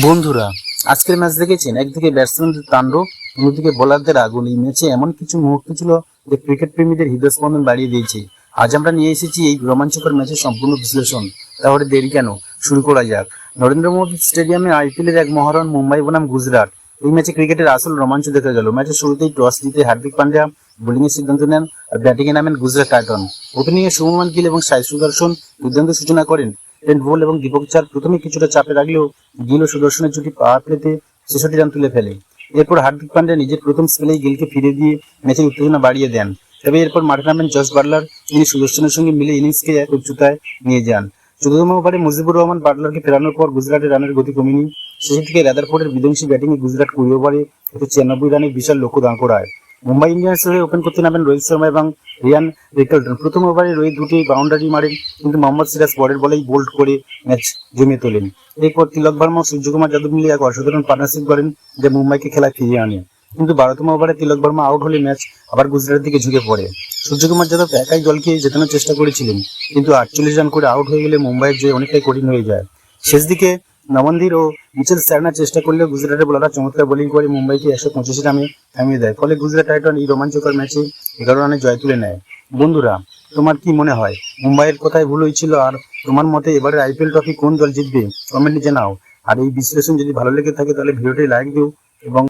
বন্ধুরা, আজকের ম্যাচ দেখেছেন? একদিকে ব্যাটসম্যানদের তাণ্ডব, অন্যদিকে বোলারদের আগুন। এই ম্যাচে এমন কিছু মুহূর্ত ছিল যে ক্রিকেট প্রেমীদের হৃদয়স্পন্দন বাড়িয়ে দিয়েছে। আজ আমরা নিয়ে এসেছি এই রোমাঞ্চকর ম্যাচের সম্পূর্ণ বিশ্লেষণ। তাহলে দেরি কেন, শুরু করা যাক। নরেন্দ্র মোদী স্টেডিয়ামে আইপিএল এর এক মহারণ মুম্বাই বনাম গুজরাট। এই ম্যাচে ক্রিকেটের আসল রোমাঞ্চ দেখা গেল। ম্যাচের শুরুতেই টস জিতে হার্দিক পান্ডিয়া বোলিং এর সিদ্ধান্ত নেন আর ব্যাটিং এ নামেন গুজরাট টাইটন। ওপেনিং এ শুভমান গিল এবং সাই সুদর্শন দুর্দান্ত সূচনা করেন। ট্রেন্ট বোল্ট এবং দীপক চার প্রথমে কিছুটা চাপে রাখলেও গিল ও সুদর্শনের জুটি পাওয়ার প্লেতে 66 রান তুলে ফেলে। এরপর হার্দিক পান্ডিয়া নিজের প্রথম স্পেলেই গিলকে ফিরে দিয়ে ম্যাচের উত্তেজনা বাড়িয়ে দেন। তবে এরপর মাঠে নামেন জস বাটলার, যিনি সুদর্শনের সঙ্গে মিলে ইনিংসকে এক উচ্চতায় নিয়ে যান। 14তম ওভারে মুজিবুর রহমান বাটলারকে ফেরানোর পর গুজরাটের রানের গতি কমেনি। শেষের দিকে রাদারফোর্ডের বিধ্বংসী ব্যাটিংয়ে গুজরাট 20 ওভারে 196 রানের বিশাল লক্ষ্য দাঁড় করায়। মুম্বাই ইন্ডিয়ান্সের হয়ে ওপেন করতে নামেন রোহিত শর্মা এবং রিয়ান রিকালটন। প্রথম ওভারে রোহিত দুটি বাউন্ডারি মারেন, কিন্তু মোহাম্মদ সিরাজ পরের বলেই বোল্ড করে ম্যাচ জমিয়ে তোলেন। এরপর তিলক ভার্মা ও সূর্যকুমার যাদব মিলে এক অসাধারণ পার্টনারশিপ করেন, যা মুম্বাইকে খেলায় ফিরিয়ে আনে। কিন্তু 12তম ওভারে তিলক ভার্মা আউট হলে ম্যাচ আবার গুজরাটের দিকে ঝুঁকে পড়ে। সূর্যকুমার যাদব একাই দলকে জেতানোর চেষ্টা করেছিলেন, কিন্তু 48 রান করে আউট হয়ে গেলে মুম্বাইয়ের জয় অনেকটাই কঠিন হয়ে যায়। শেষ দিকে নমনদীর ও মিচেল স্টার্নার চেষ্টা করলেও গুজরাটের বোলাররা চমৎকার বোলিং করে মুম্বাইকে 125 রানে থামিয়ে দেয়। ফলে গুজরাট টাইটন এই রোমাঞ্চকর ম্যাচে 11 রানে জয় তুলে নেয়। বন্ধুরা, তোমার কি মনে হয়, মুম্বাইয়ের কথাই ভুল হয়েছিল? আর তোমার মতে এবারে আইপিএল ট্রফি কোন দল জিতবে? কমেন্টে জানাও। আর এই বিশ্লেষণ যদি ভালো লেগে থাকে তাহলে ভিডিওটি লাইক দিও এবং